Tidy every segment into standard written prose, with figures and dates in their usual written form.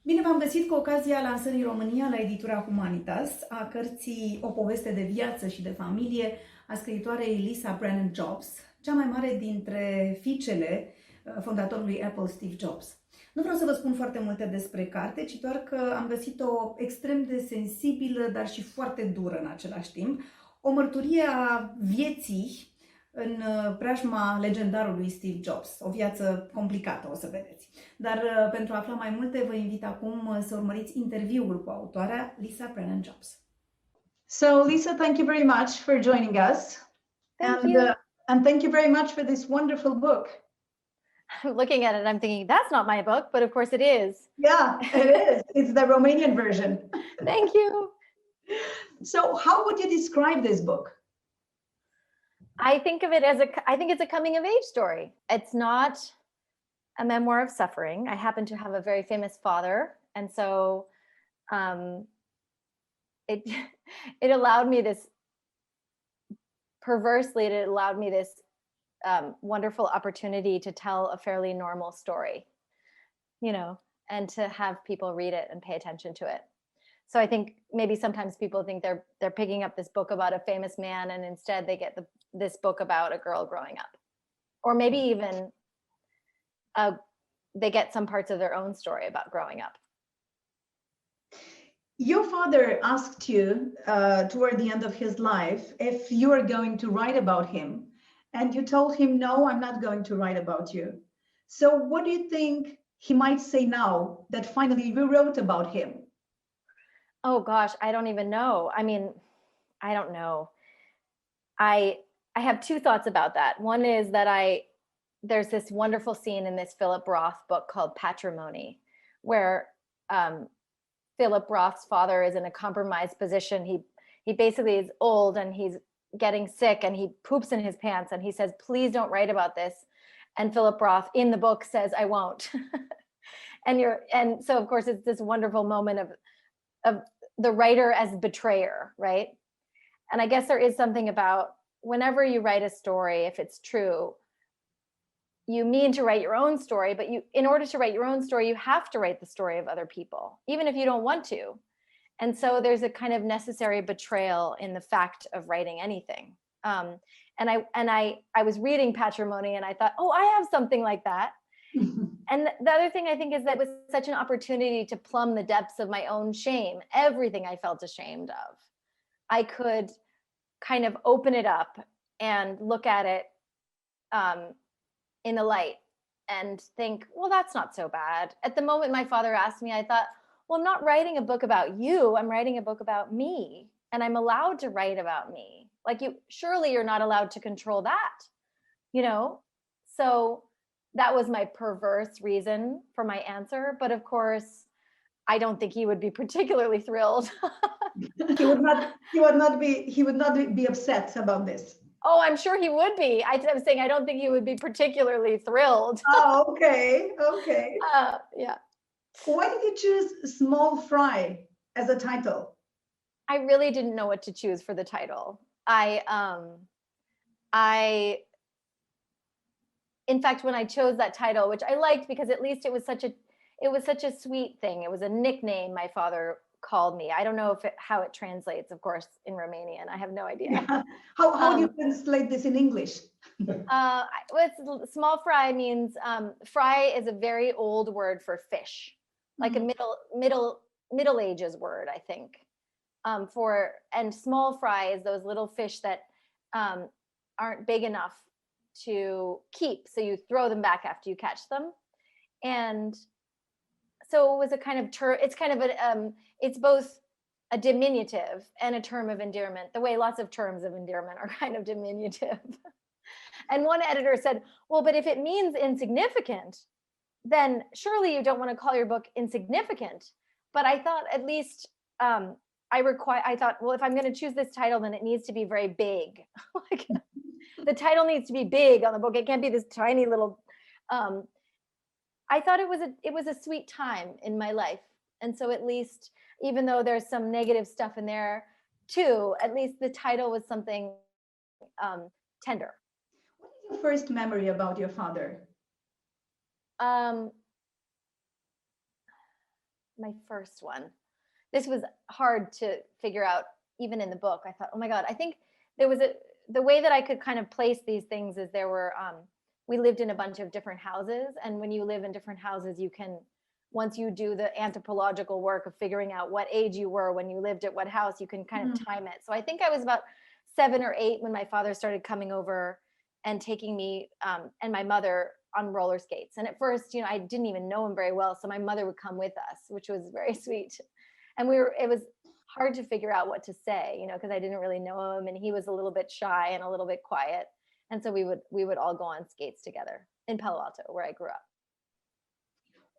Bine v-am găsit cu ocazia lansării în România la editura Humanitas a cărții O poveste de viață și de familie a scriitoarei Lisa Brennan-Jobs, cea mai mare dintre fiicele fondatorului Apple, Steve Jobs. Nu vreau să vă spun foarte multe despre carte, ci doar că am găsit-o extrem de sensibilă, dar și foarte dură în același timp. O mărturie a vieții în preajma legendarului Steve Jobs. O viață complicată, o să vedeți. Dar pentru a afla mai multe, vă invit acum să urmăriți interviul cu autoarea Lisa Brennan-Jobs. So Lisa, thank you very much for joining us. And thank you very much for this wonderful book. I'm looking at it, I'm thinking, that's not my book, but of course it is. Yeah, it is. It's the Romanian version. Thank you. So how would you describe this book? I think of it as I think it's a coming of age story. It's not a memoir of suffering. I happen to have a very famous father. And so it allowed me this, perversely, it allowed me this wonderful opportunity to tell a fairly normal story, you know, and to have people read it and pay attention to it. So I think maybe sometimes people think they're picking up this book about a famous man, and instead they get this book about a girl growing up, or maybe even they get some parts of their own story about growing up. Your father asked you toward the end of his life if you are going to write about him, and you told him, no, I'm not going to write about you. So what do you think he might say now that finally you wrote about him? Oh gosh, I don't even know. I mean, I don't know. I have two thoughts about that. One is that there's this wonderful scene in this Philip Roth book called Patrimony, where Philip Roth's father is in a compromised position. He basically is old and he's getting sick and he poops in his pants and he says, please don't write about this. And Philip Roth in the book says, I won't. and so of course it's this wonderful moment of the writer as betrayer, right? And I guess there is something about whenever you write a story, if it's true, you mean to write your own story, but in order to write your own story, you have to write the story of other people, even if you don't want to. And so there's a kind of necessary betrayal in the fact of writing anything. And I was reading Patrimony and I thought, oh, I have something like that. And the other thing I think is that it was such an opportunity to plumb the depths of my own shame, everything I felt ashamed of. I could kind of open it up and look at it in the light and think, well, that's not so bad. At the moment my father asked me, I thought, well, I'm not writing a book about you. I'm writing a book about me, and I'm allowed to write about me. Like surely you're not allowed to control that, you know? So that was my perverse reason for my answer. But of course, I don't think he would be particularly thrilled. He would not be upset about this. Oh, I'm sure he would be. I'm saying I don't think he would be particularly thrilled. Oh, okay. Yeah. Why did you choose Small Fry as a title? I really didn't know what to choose for the title. In fact, when I chose that title, which I liked because at least it was such a sweet thing. It was a nickname my father called me. I don't know how it translates, of course, in Romanian. I have no idea. Yeah. How do you translate this in English? Small fry means fry is a very old word for fish, like a middle ages word, I think. And small fry is those little fish that aren't big enough to keep, so you throw them back after you catch them. And so it was a kind of it's both a diminutive and a term of endearment, the way lots of terms of endearment are kind of diminutive. And one editor said, well, but if it means insignificant, then surely you don't want to call your book insignificant. But I thought at least I thought, well, if I'm going to choose this title, then it needs to be very big. Like the title needs to be big on the book. It can't be this tiny little. I thought it was a sweet time in my life, and so at least, even though there's some negative stuff in there too, at least the title was something tender. What is your first memory about your father? my first one. This was hard to figure out even in the book. I thought, oh my God, I think there was the way that I could kind of place these things is there were, we lived in a bunch of different houses. And when you live in different houses, you can, once you do the anthropological work of figuring out what age you were when you lived at what house, you can kind of time it. So I think I was about 7 or 8 when my father started coming over and taking me and my mother on roller skates. And at first, you know, I didn't even know him very well. So my mother would come with us, which was very sweet. And it was hard to figure out what to say, you know, because I didn't really know him and he was a little bit shy and a little bit quiet. And so we would all go on skates together in Palo Alto, where I grew up.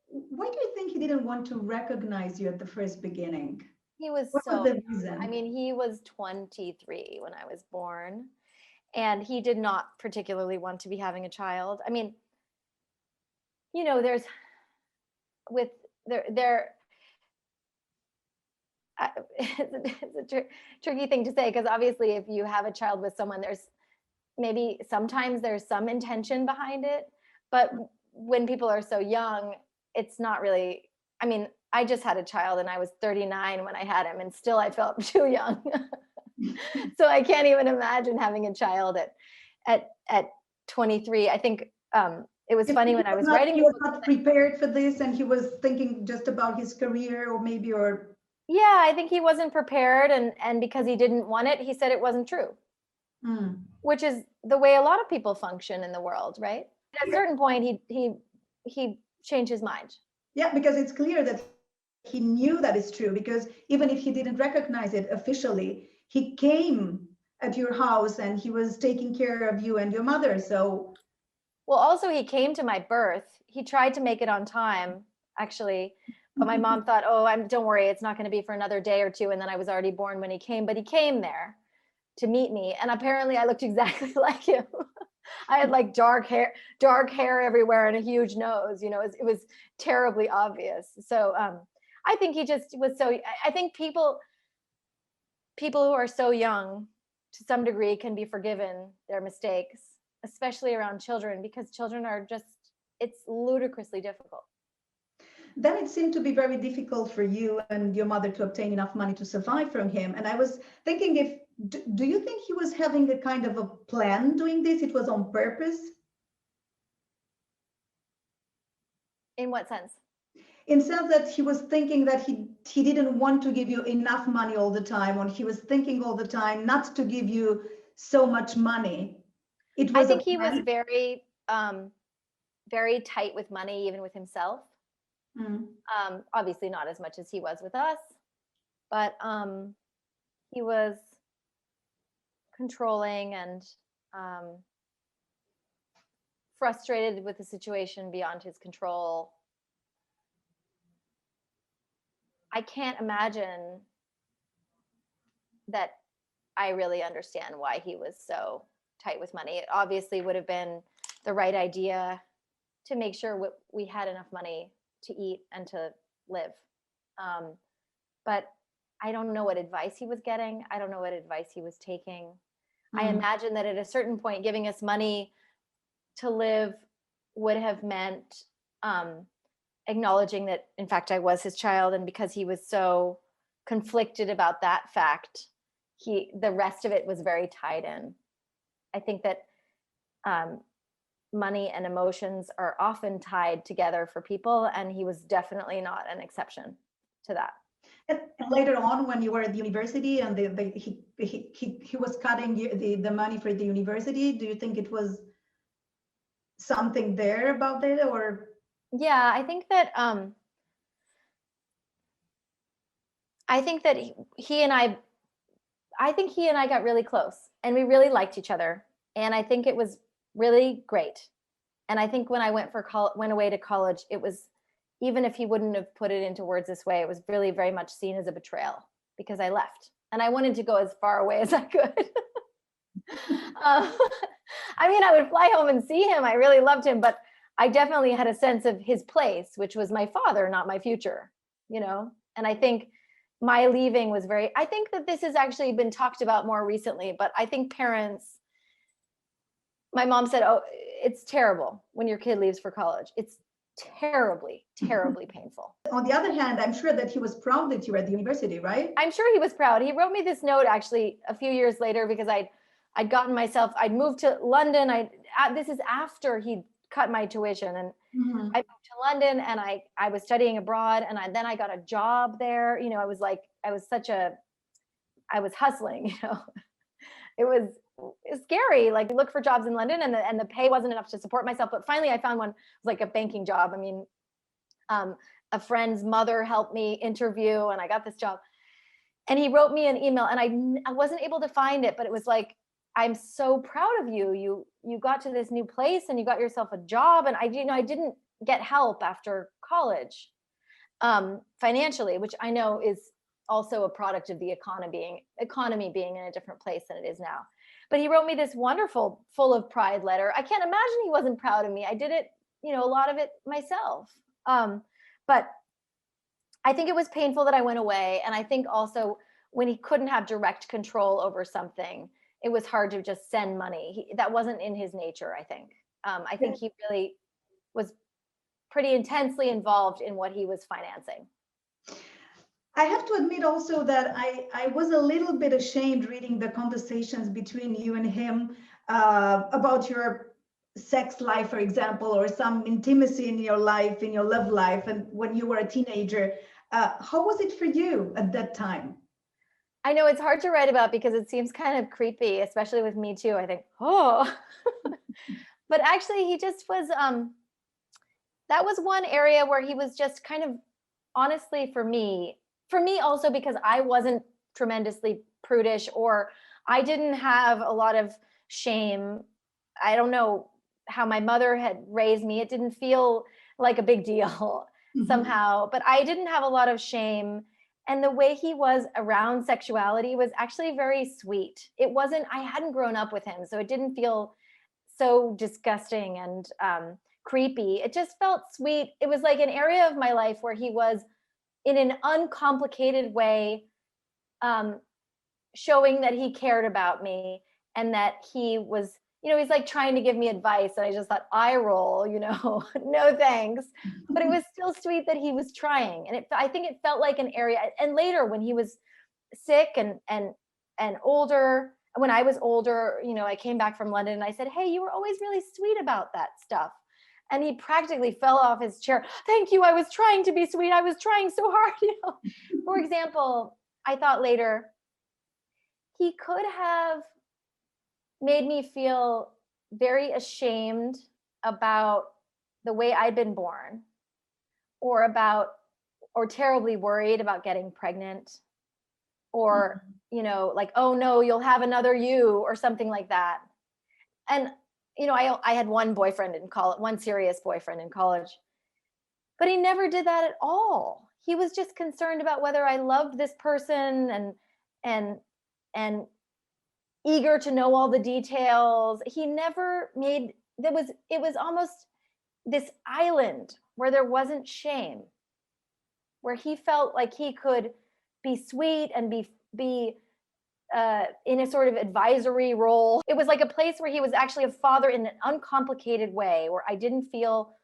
Why do you think he didn't want to recognize you at the first beginning? He was What was the reason? I mean, he was 23 when I was born, and he did not particularly want to be having a child. I mean, you know, it's a tricky thing to say, because obviously if you have a child with someone, sometimes there's some intention behind it, but when people are so young, it's not really, I mean, I just had a child and I was 39 when I had him and still I felt too young. So I can't even imagine having a child at 23. I think it was funny when I was writing. He was not prepared for this and he was thinking just about his career Yeah, I think he wasn't prepared, and because he didn't want it, he said it wasn't true. Which is the way a lot of people function in the world, right? At a certain point, he changed his mind. Yeah, because it's clear that he knew that it's true, because even if he didn't recognize it officially, he came at your house and he was taking care of you and your mother. So, well, also he came to my birth. He tried to make it on time, actually, but my mom thought, oh, don't worry, it's not going to be for another day or two. And then I was already born when he came, but he came there to meet me. And apparently I looked exactly like him. I had like dark hair everywhere and a huge nose, you know, it was terribly obvious. So I think he just was I think people who are so young to some degree can be forgiven their mistakes, especially around children, because children are it's ludicrously difficult. Then it seemed to be very difficult for you and your mother to obtain enough money to survive from him. And I was thinking, do you think he was having a kind of a plan doing this? It was on purpose? In what sense? In sense that he was thinking that he didn't want to give you enough money all the time, or he was thinking all the time not to give you so much money. I think he was very, very tight with money, even with himself. Obviously not as much as he was with us, but he was controlling and frustrated with the situation beyond his control. I can't imagine that I really understand why he was so tight with money. It obviously would have been the right idea to make sure we had enough money to eat and to live. But I don't know what advice he was getting. I don't know what advice he was taking. I imagine that at a certain point, giving us money to live would have meant acknowledging that, in fact, I was his child. And because he was so conflicted about that fact, the rest of it was very tied in. I think that money and emotions are often tied together for people, and he was definitely not an exception to that. And later on, when you were at the university and he was cutting the money for the university, do you think it was something there about that, or? Yeah, I think that he and I got really close, and we really liked each other, and I think it was really great. And I think when I went away to college, it was, even if he wouldn't have put it into words this way, it was really very much seen as a betrayal, because I left and I wanted to go as far away as I could. I mean, I would fly home and see him. I really loved him, but I definitely had a sense of his place, which was my father, not my future, you know? And I think my leaving was I think that this has actually been talked about more recently, but I think my mom said, oh, it's terrible when your kid leaves for college. It's terribly, terribly painful. On the other hand, I'm sure that he was proud that you were at the university, right? I'm sure he was proud. He wrote me this note actually a few years later because I'd moved to London. This is after he'd cut my tuition, and I moved to London, and I was studying abroad, and then I got a job there. You know, I was hustling, it was scary. Like, look for jobs in London, and the pay wasn't enough to support myself. But finally I found one. It was like a banking job. I mean, a friend's mother helped me interview, and I got this job. And he wrote me an email, and I wasn't able to find it, but it was like, I'm so proud of you. You got to this new place and you got yourself a job. And I didn't get help after college, financially, which I know is also a product of the economy being in a different place than it is now. But he wrote me this wonderful, full of pride letter. I can't imagine he wasn't proud of me. I did it, a lot of it myself. But I think it was painful that I went away. And I think also when he couldn't have direct control over something, it was hard to just send money. That wasn't in his nature, I think. I think he really was pretty intensely involved in what he was financing. I have to admit also that I was a little bit ashamed reading the conversations between you and him about your sex life, for example, or some intimacy in your life, in your love life, and when you were a teenager. How was it for you at that time? I know it's hard to write about because it seems kind of creepy, especially with me too. I think, oh, but actually he just was, that was one area where he was just kind of, honestly, for me also, because I wasn't tremendously prudish, or I didn't have a lot of shame. I don't know how my mother had raised me. It didn't feel like a big deal somehow, but I didn't have a lot of shame. And the way he was around sexuality was actually very sweet. It wasn't, I hadn't grown up with him, so it didn't feel so disgusting and creepy. It just felt sweet. It was like an area of my life where he was, in an uncomplicated way, showing that he cared about me, and that he was, he's like trying to give me advice. And I just thought, eye roll, no thanks. But it was still sweet that he was trying. And I think it felt like an area. And later when he was sick and older, when I was older, I came back from London and I said, hey, you were always really sweet about that stuff. And he practically fell off his chair. Thank you. I was trying to be sweet. I was trying so hard. For example, I thought later, he could have made me feel very ashamed about the way I'd been born, or terribly worried about getting pregnant, or, like, oh no, you'll have another you, or something like that. And, I had one boyfriend in college, one serious boyfriend in college, but he never did that at all. He was just concerned about whether I loved this person, and eager to know all the details. He never made, it was almost this island where there wasn't shame, where he felt like he could be sweet and be in a sort of advisory role. It was like a place where he was actually a father in an uncomplicated way, where I didn't feel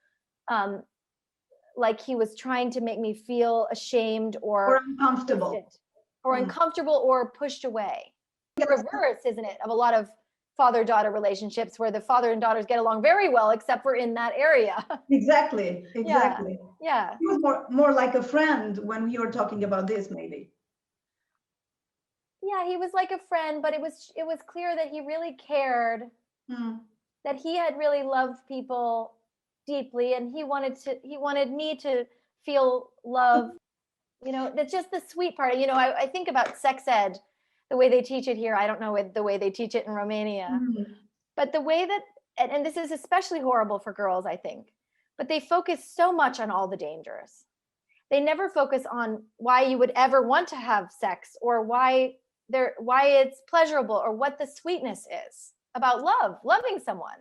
like he was trying to make me feel ashamed or uncomfortable, or pushed away. The reverse, isn't it, of a lot of father-daughter relationships, where the father and daughters get along very well, except for in that area. Exactly. Yeah. He was more like a friend when you were talking about this, maybe. Yeah, he was like a friend, but it was clear that he really cared, that he had really loved people deeply, and he wanted me to feel love. That's just the sweet part. I think about sex ed, the way they teach it here. I don't know the way they teach it in Romania, but the way that, and this is especially horrible for girls, I think, but they focus so much on all the dangers. They never focus on why you would ever want to have sex, or why it's pleasurable, or what the sweetness is about loving someone,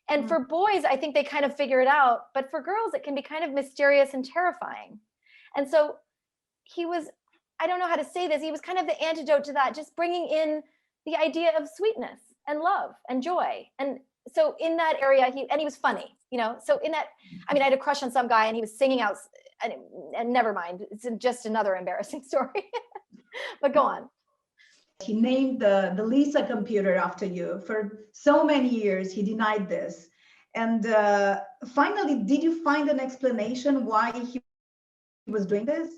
and for boys, I think they kind of figure it out, but for girls, it can be kind of mysterious and terrifying. And so he was, I don't know how to say this, he was kind of the antidote to that, just bringing in the idea of sweetness and love and joy. And so in that area, he was funny, so in that, I mean, I had a crush on some guy and he was singing out, and never mind, it's just another embarrassing story. But go on. He named the Lisa computer after you. For so many years, he denied this. And finally, did you find an explanation why he was doing this?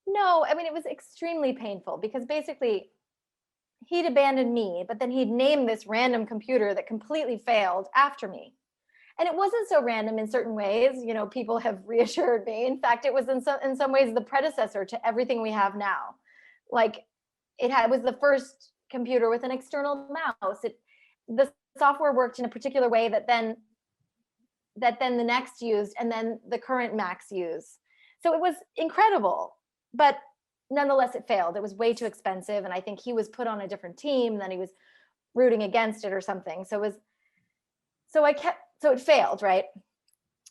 No, I mean, it was extremely painful because basically he'd abandoned me, but then he'd named this random computer that completely failed after me. And it wasn't so random in certain ways. People have reassured me. In fact, it was in some ways the predecessor to everything we have now. Like was the first computer with an external mouse. The software worked in a particular way that then the next used, and then the current Macs use. So it was incredible, but nonetheless, it failed. It was way too expensive. And I think he was put on a different team, and then he was rooting against it or something. So it failed, right?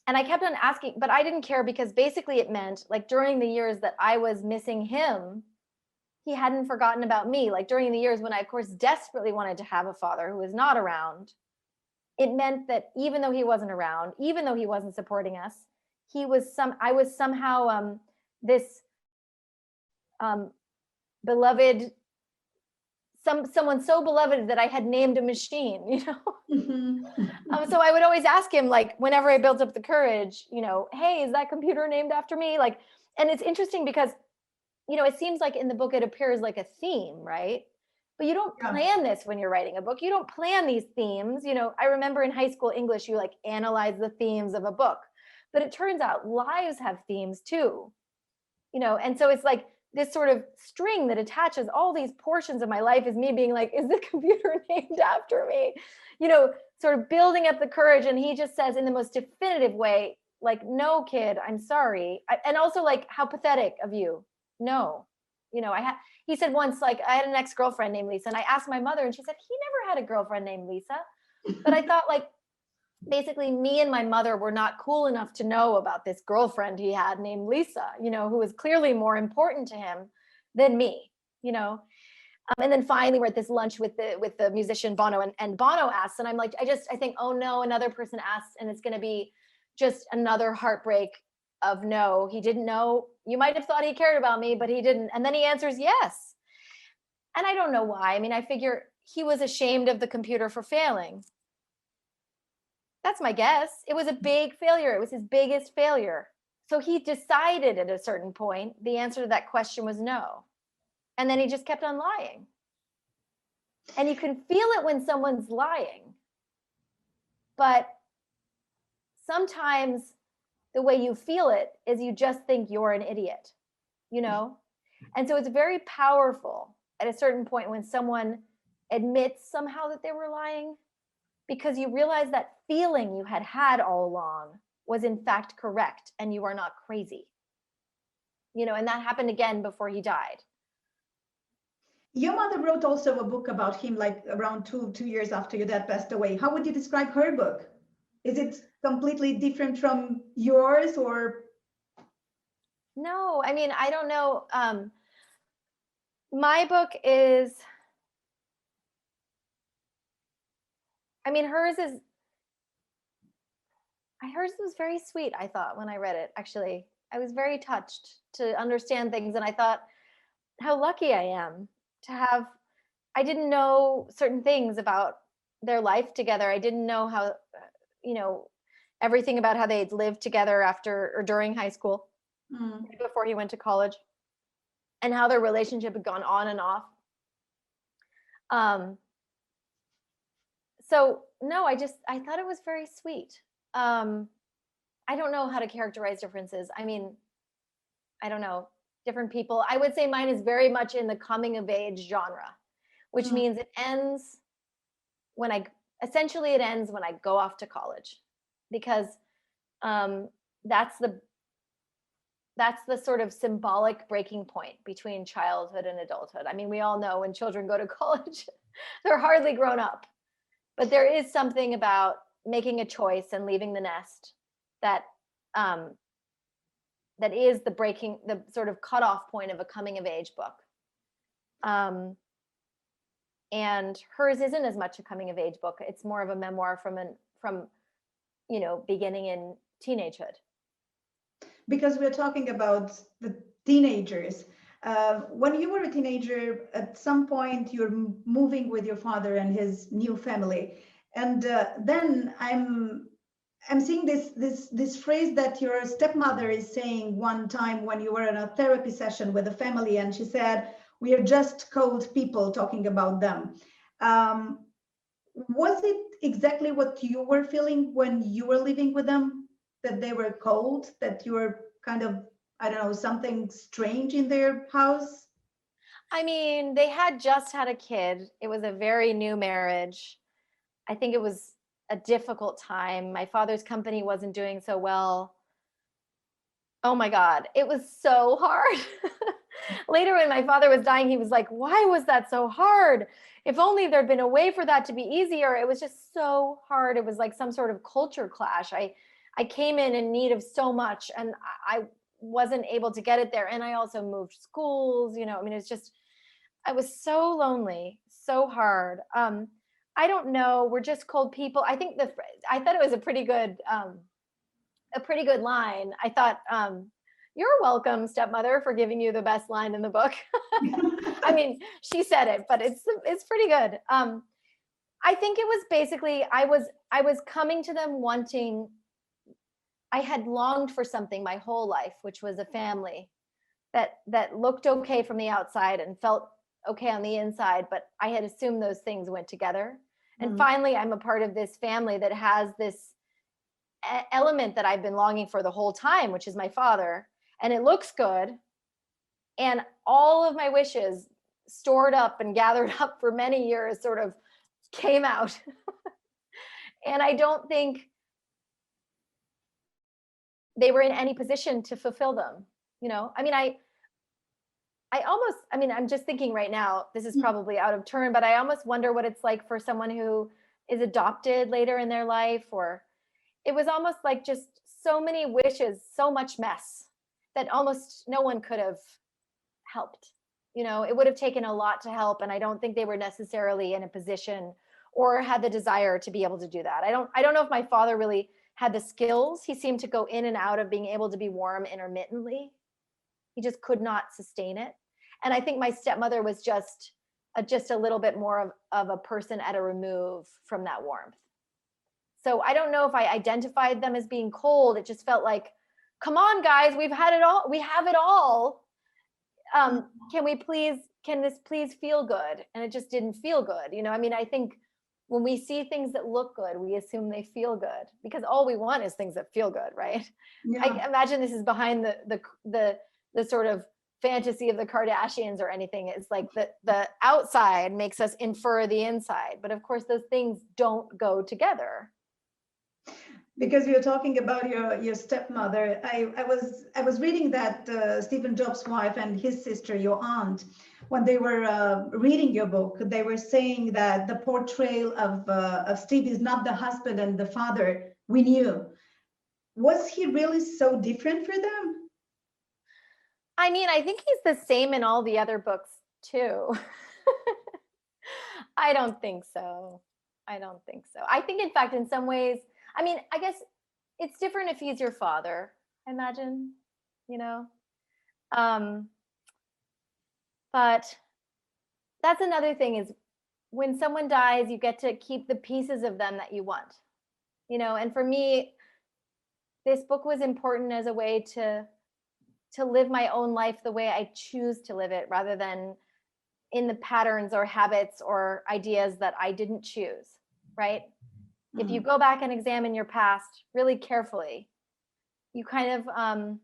And I kept on asking, but I didn't care because basically it meant like during the years that I was missing him, he hadn't forgotten about me. Like during the years when I, of course, desperately wanted to have a father who was not around, it meant that even though he wasn't around, even though he wasn't supporting us, I was somehow this beloved, someone so beloved that I had named a machine, so I would always ask him, like, whenever I built up the courage, hey, is that computer named after me? Like, and it's interesting because, it seems like in the book it appears like a theme, right? But you don't plan this when you're writing a book. You don't plan these themes. I remember in high school English, you like analyze the themes of a book, but it turns out lives have themes too, and so it's like this sort of string that attaches all these portions of my life is me being like, is the computer named after me? Sort of building up the courage. And he just says in the most definitive way, like, no, kid, I'm sorry. And also like, how pathetic of you. No, he said once, like, I had an ex-girlfriend named Lisa, and I asked my mother and she said, he never had a girlfriend named Lisa. But I thought, like, basically me and my mother were not cool enough to know about this girlfriend he had named Lisa, who was clearly more important to him than me, and then finally we're at this lunch with the musician Bono, and Bono asks, and I'm like, I think, oh no, another person asked, and it's going to be just another heartbreak of no, he didn't know. You might have thought he cared about me, but he didn't. And then he answers yes. And I don't know why. I mean, I figure he was ashamed of the computer for failing. That's my guess. It was a big failure. It was his biggest failure. So he decided at a certain point, the answer to that question was no. And then he just kept on lying. And you can feel it when someone's lying. But sometimes the way you feel it is you just think you're an idiot, And so it's very powerful at a certain point when someone admits somehow that they were lying, because you realize that feeling you had all along was in fact correct, and you are not crazy, and that happened again before he died. Your mother wrote also a book about him, like around two years after your dad passed away. How would you describe her book? Is it completely different from yours, or? No, I mean, I don't know. My book is, I mean, hers was very sweet, I thought, when I read it. Actually, I was very touched to understand things, and I thought how lucky I am to have, I didn't know certain things about their life together. I didn't know how, everything about how they'd lived together after or during high school, before he went to college, and how their relationship had gone on and off. So no, I thought it was very sweet. I don't know how to characterize differences. I mean, I don't know, different people. I would say mine is very much in the coming of age genre, which means it ends when it ends when I go off to college, because that's the sort of symbolic breaking point between childhood and adulthood. I mean, we all know when children go to college, they're hardly grown up, but there is something about making a choice and leaving the nest that is the sort of cutoff point of a coming of age book. And hers isn't as much a coming of age book. It's more of a memoir from beginning in teenagehood. Because we're talking about the teenagers. When you were a teenager, at some point you're moving with your father and his new family, and then I'm seeing this phrase that your stepmother is saying one time when you were in a therapy session with a family, and she said, "We are just cold people talking about them." Was it exactly what you were feeling when you were living with them? That they were cold, that you were kind of, I don't know, something strange in their house? I mean, they had just had a kid. It was a very new marriage. I think it was a difficult time. My father's company wasn't doing so well. Oh my God, it was so hard. Later, when my father was dying, he was like, "Why was that so hard? If only there'd been a way for that to be easier." It was just so hard. It was like some sort of culture clash. I came in need of so much, and I wasn't able to get it there. And I also moved schools, I mean, it's just, I was so lonely, so hard. I don't know. We're just cold people. I think I thought it was a pretty good line. I thought, "You're welcome, stepmother, for giving you the best line in the book." I mean, she said it, but it's pretty good. I think it was basically, I was coming to them wanting, I had longed for something my whole life, which was a family that looked okay from the outside and felt okay on the inside, but I had assumed those things went together. And finally, I'm a part of this family that has this element that I've been longing for the whole time, which is my father, and it looks good. And all of my wishes stored up and gathered up for many years sort of came out. And I don't think they were in any position to fulfill them. I mean, I'm just thinking right now, this is probably out of turn, but I almost wonder what it's like for someone who is adopted later in their life, or it was almost like just so many wishes, so much mess that almost no one could have helped. It would have taken a lot to help, and I don't think they were necessarily in a position or had the desire to be able to do that. I don't know if my father really had the skills. He seemed to go in and out of being able to be warm intermittently. He just could not sustain it. And I think my stepmother was just a little bit more of a person at a remove from that warmth. So I don't know if I identified them as being cold. It just felt like, "Come on, guys, we've had it all. We have it all. Can this please feel good?" And it just didn't feel good. I mean, I think when we see things that look good, we assume they feel good, because all we want is things that feel good, right? Yeah. I imagine this is behind the sort of fantasy of the Kardashians or anything. It's like the outside makes us infer the inside, but of course those things don't go together. Because you're talking about your stepmother, I was reading that Stephen Jobs' wife and his sister, your aunt, when they were reading your book, they were saying that the portrayal of Steve is not the husband and the father we knew. Was he really so different for them? I mean, I think he's the same in all the other books too. I don't think so. I think, in fact, in some ways, I mean, I guess it's different if he's your father, I imagine, but that's another thing, is when someone dies, you get to keep the pieces of them that you want, and for me, this book was important as a way to live my own life the way I choose to live it, rather than in the patterns or habits or ideas that I didn't choose, right? If you go back and examine your past really carefully, you kind of,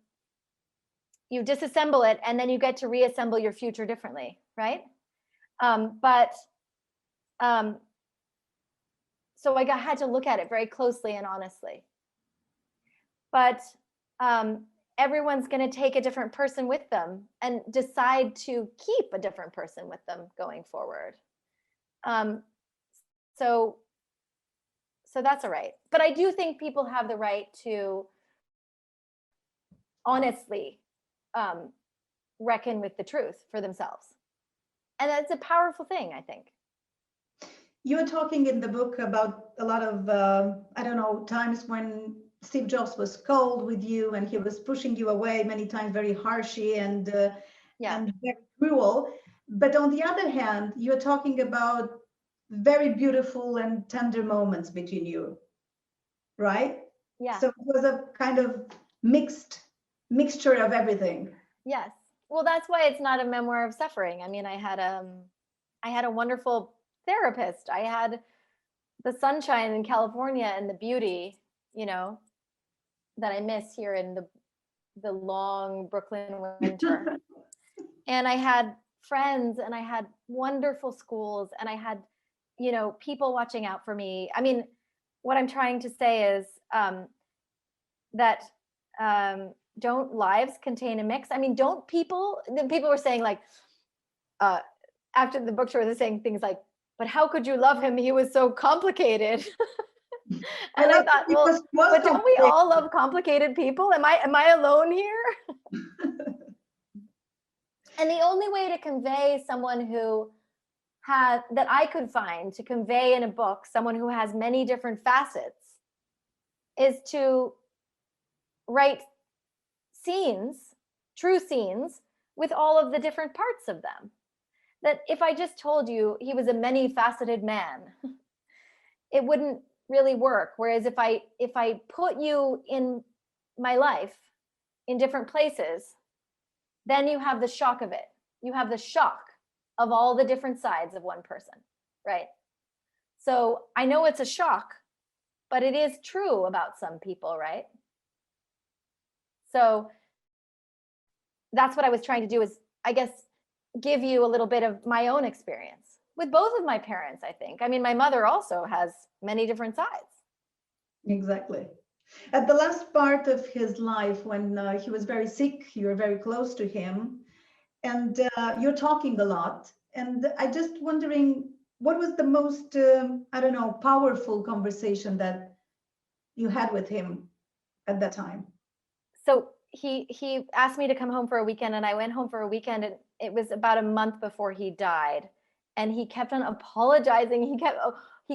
you disassemble it, and then you get to reassemble your future differently, right? So I had to look at it very closely and honestly. But everyone's going to take a different person with them and decide to keep a different person with them going forward. So that's all right. But I do think people have the right to honestly reckon with the truth for themselves. And that's a powerful thing, I think. you're talking in the book about a lot of, I don't know, times when Steve Jobs was cold with you and he was pushing you away many times very harshly and very cruel. But on the other hand, you're talking about very beautiful and tender moments between you, right? Yeah. So it was a kind of mixture of everything. Yes. Well, that's why it's not a memoir of suffering. I mean, I had a wonderful therapist. I had the sunshine in California and the beauty, you know, that I miss here in the long Brooklyn winter. And I had friends and I had wonderful schools and I had, you know, people watching out for me. I mean, what I'm trying to say is that don't lives contain a mix? I mean, don't people were saying like, after the book tour, they're saying things like, but how could you love him? He was so complicated. And I thought, well, but don't we all love complicated people? Am I alone here? And the only way to convey someone who has, that I could find to convey in a book, someone who has many different facets, is to write scenes, true scenes, with all of the different parts of them. That if I just told you he was a many-faceted man, it wouldn't really work. Whereas if I put you in my life in different places, then you have the shock of it. You have the shock of all the different sides of one person, right? So I know it's a shock, but it is true about some people, right? So that's what I was trying to do, is, I guess, give you a little bit of my own experience with both of my parents, I think. I mean, my mother also has many different sides. Exactly. At the last part of his life, when he was very sick, you were very close to him, and you're talking a lot. And I just wondering, what was the most, I don't know, powerful conversation that you had with him at that time? So he asked me to come home for a weekend, and I went home for a weekend, and it was about a month before he died. And he kept on apologizing. He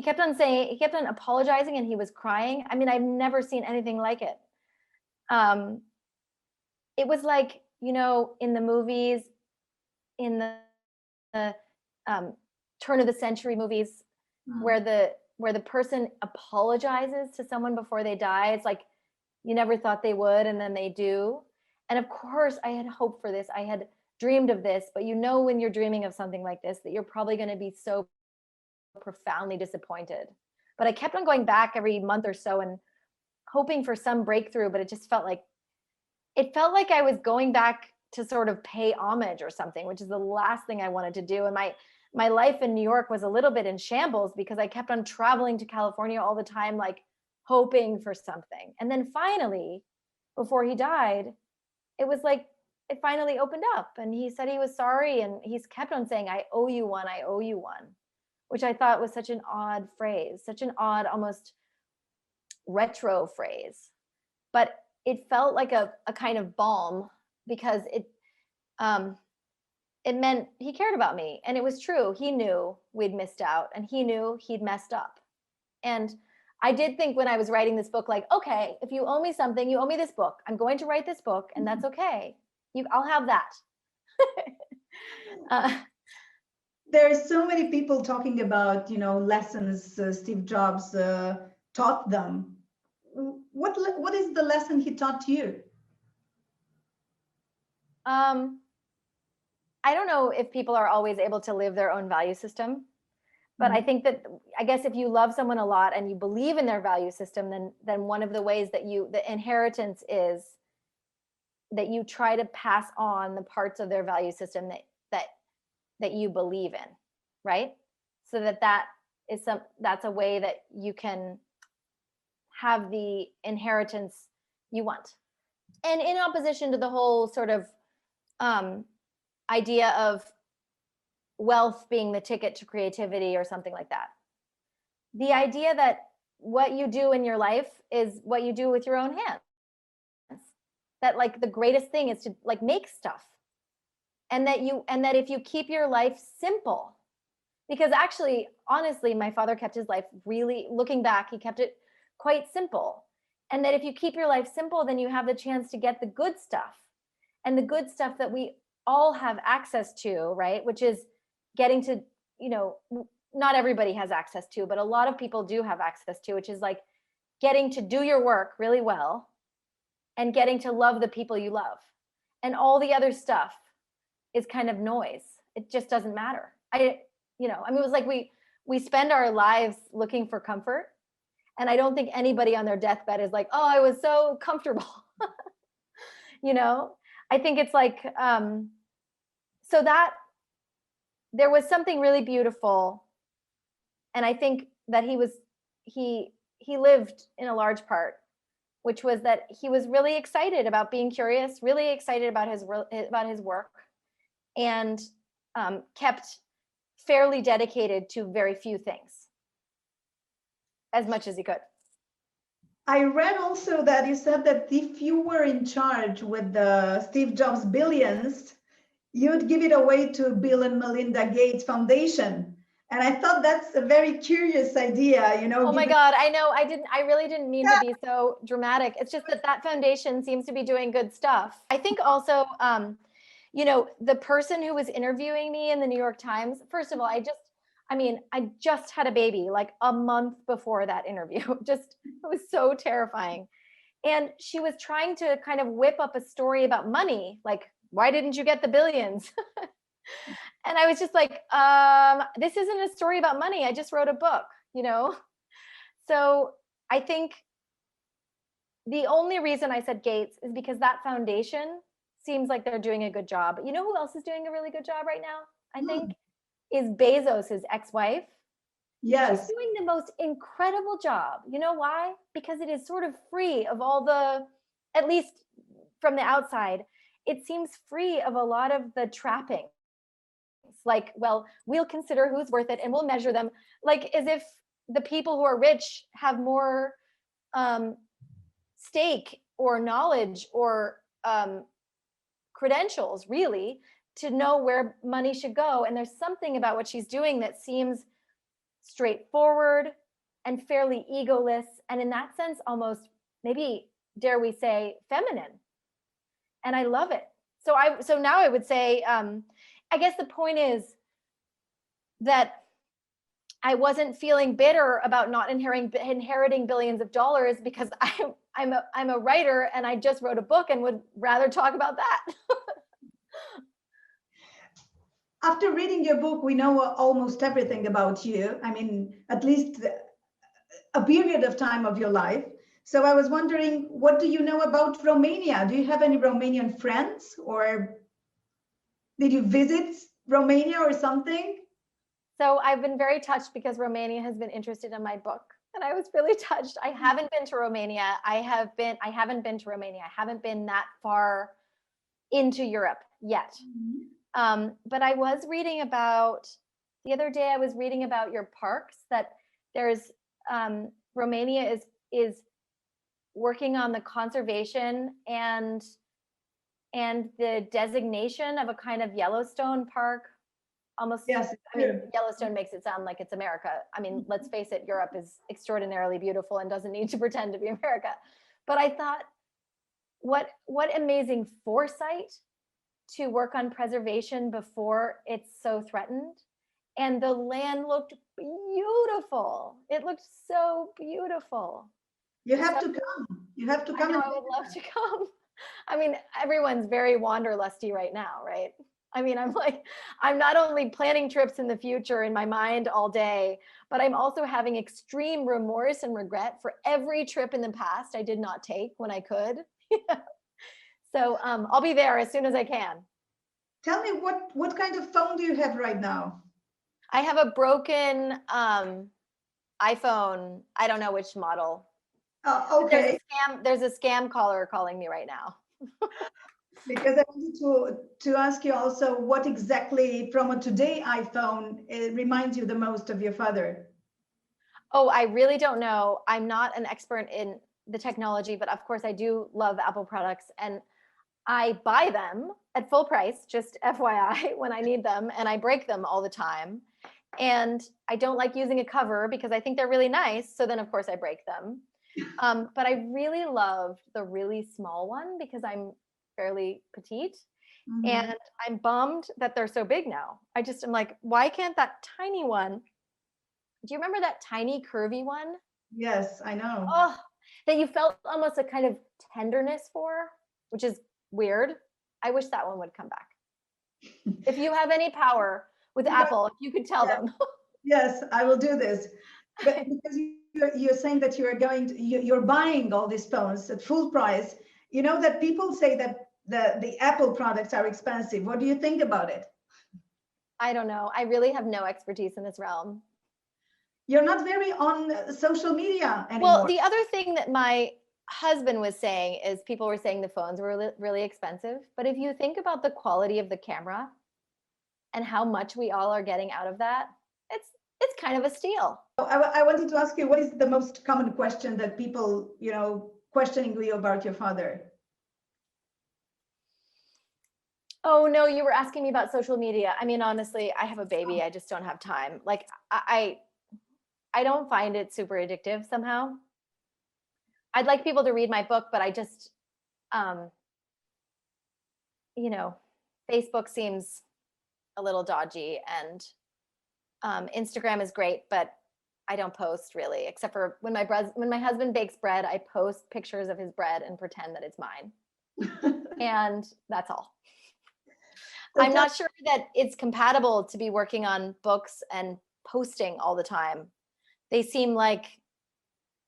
kept on apologizing, and he was crying. I mean, I've never seen anything like it. It was like, you know, in the movies, in the turn of the century movies, where the person apologizes to someone before they die. It's like, you never thought they would, and then they do. And of course, I had hoped for this. I had dreamed of this, but you know, when you're dreaming of something like this, that you're probably going to be so profoundly disappointed. But I kept on going back every month or so and hoping for some breakthrough, but it just felt like I was going back to sort of pay homage or something, which is the last thing I wanted to do. And my life in New York was a little bit in shambles because I kept on traveling to California all the time, like hoping for something. And then finally, before he died, it was like, it finally opened up, and he said he was sorry. And he's kept on saying, I owe you one, I owe you one, which I thought was such an odd phrase, such an odd, almost retro phrase. But it felt like a kind of balm, because it meant he cared about me. And it was true. He knew we'd missed out, and he knew he'd messed up. And I did think when I was writing this book, like, okay, if you owe me something, you owe me this book. I'm going to write this book, and that's okay. I'll have that. There are so many people talking about, you know, lessons Steve Jobs taught them. What is the lesson he taught you? I don't know if people are always able to live their own value system, but I think that, I guess, if you love someone a lot and you believe in their value system, then one of the ways that the inheritance is that you try to pass on the parts of their value system that you believe in, right? So that's a way that you can have the inheritance you want. And in opposition to the whole sort of idea of wealth being the ticket to creativity or something like that. The idea that what you do in your life is what you do with your own hands. That, like, the greatest thing is to, like, make stuff. And that if you keep your life simple, because actually, honestly, my father kept his life really, looking back, he kept it quite simple. And that if you keep your life simple, then you have the chance to get the good stuff, and the good stuff that we all have access to, right? Which is getting to, not everybody has access to, but a lot of people do have access to, which is like getting to do your work really well and getting to love the people you love. And all the other stuff is kind of noise. It just doesn't matter. It was like we spend our lives looking for comfort. And I don't think anybody on their deathbed is like, oh, I was so comfortable. I think it's like, so that there was something really beautiful. And I think that he lived in a large part, which was that he was really excited about being curious, really excited about his work, and kept fairly dedicated to very few things, as much as he could. I read also that you said that if you were in charge with the Steve Jobs billions, you'd give it away to Bill and Melinda Gates Foundation. And I thought that's a very curious idea, Oh my God, I know. I really didn't mean to be so dramatic. It's just that foundation seems to be doing good stuff. I think also, the person who was interviewing me in the New York Times, first of all, I just had a baby like a month before that interview. It was so terrifying. And she was trying to kind of whip up a story about money. Like, why didn't you get the billions? And I was just like, this isn't a story about money. I just wrote a book, So I think the only reason I said Gates is because that foundation seems like they're doing a good job. But you know who else is doing a really good job right now? I think is Bezos' ex-wife. Yes. She's doing the most incredible job. You know why? Because it is sort of free of all the, at least from the outside, it seems free of a lot of the trappings. Like, well, we'll consider who's worth it and we'll measure them, like as if the people who are rich have more stake or knowledge or credentials really to know where money should go. And there's something about what she's doing that seems straightforward and fairly egoless, and in that sense almost, maybe dare we say, feminine. And I love it. So now I would say, I guess the point is that I wasn't feeling bitter about not inheriting billions of dollars, because I'm a writer and I just wrote a book and would rather talk about that. After reading your book, we know almost everything about you. I mean, at least a period of time of your life. So I was wondering, what do you know about Romania? Do you have any Romanian friends, or did you visit Romania or something? So I've been very touched because Romania has been interested in my book, and I was really touched. I haven't been to Romania. I haven't been to Romania. I haven't been that far into Europe yet. But I was reading about, the other day I was reading about your parks, that there's Romania is working on the conservation and the designation of a kind of Yellowstone park. Almost, yes. I mean, Yellowstone makes it sound like it's America. I mean, let's face it, Europe is extraordinarily beautiful and doesn't need to pretend to be America. But I thought, what amazing foresight to work on preservation before it's so threatened. And the land looked beautiful. It looked so beautiful. You have to come. You have to come. I would love to come. I mean, everyone's very wanderlusty right now, right? I mean, I'm not only planning trips in the future in my mind all day, but I'm also having extreme remorse and regret for every trip in the past I did not take when I could. So I'll be there as soon as I can. Tell me, what kind of phone do you have right now? I have a broken iPhone. I don't know which model. Okay. There's a scam caller calling me right now. Because I wanted to ask you also, what exactly from a today iPhone reminds you the most of your father? Oh, I really don't know. I'm not an expert in the technology, but of course I do love Apple products, and I buy them at full price, just FYI, when I need them, and I break them all the time. And I don't like using a cover because I think they're really nice. So then of course I break them. But I really loved the really small one because I'm fairly petite. Mhm. And I'm bummed that they're so big now. I just am like, why can't that tiny one? Do you remember that tiny curvy one? Yes, I know. Oh, that you felt almost a kind of tenderness for, which is weird. I wish that one would come back. If you have any power with Apple, if you could tell Yeah. them. Yes, I will do this. But because you're saying that you are you're buying all these phones at full price, you know that people say that the Apple products are expensive. What do you think about it? I don't know. I really have no expertise in this realm. You're not very on social media anymore. Well, the other thing that my husband was saying is people were saying the phones were really, really expensive. But if you think about the quality of the camera and how much we all are getting out of that, it's kind of a steal. I wanted to ask you, what is the most common question that people, questioning you about your father? Oh no, you were asking me about social media. I mean, honestly, I have a baby. I just don't have time. Like I don't find it super addictive somehow. I'd like people to read my book, but I just, Facebook seems a little dodgy, and Instagram is great, but I don't post really, except for when my husband bakes bread, I post pictures of his bread and pretend that it's mine. And that's all. I'm not sure that it's compatible to be working on books and posting all the time. They seem like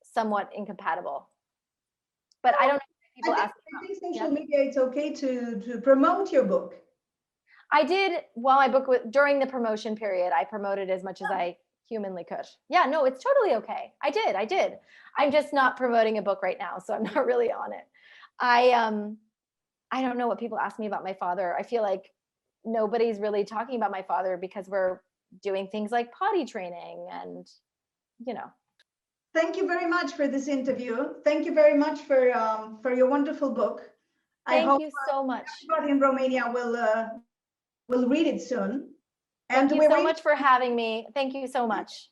somewhat incompatible. But I don't know if people ask me. I think social media, it's okay to promote your book. I did, while my book was during the promotion period, I promoted as much as I humanly could. Yeah, no, it's totally okay. I did. I'm just not promoting a book right now, so I'm not really on it. I don't know what people ask me about my father. I feel like nobody's really talking about my father because we're doing things like potty training and, Thank you very much for this interview. Thank you very much for your wonderful book. Thank you so much. Everybody in Romania will read it soon. Thank you so much for having me. Thank you so much.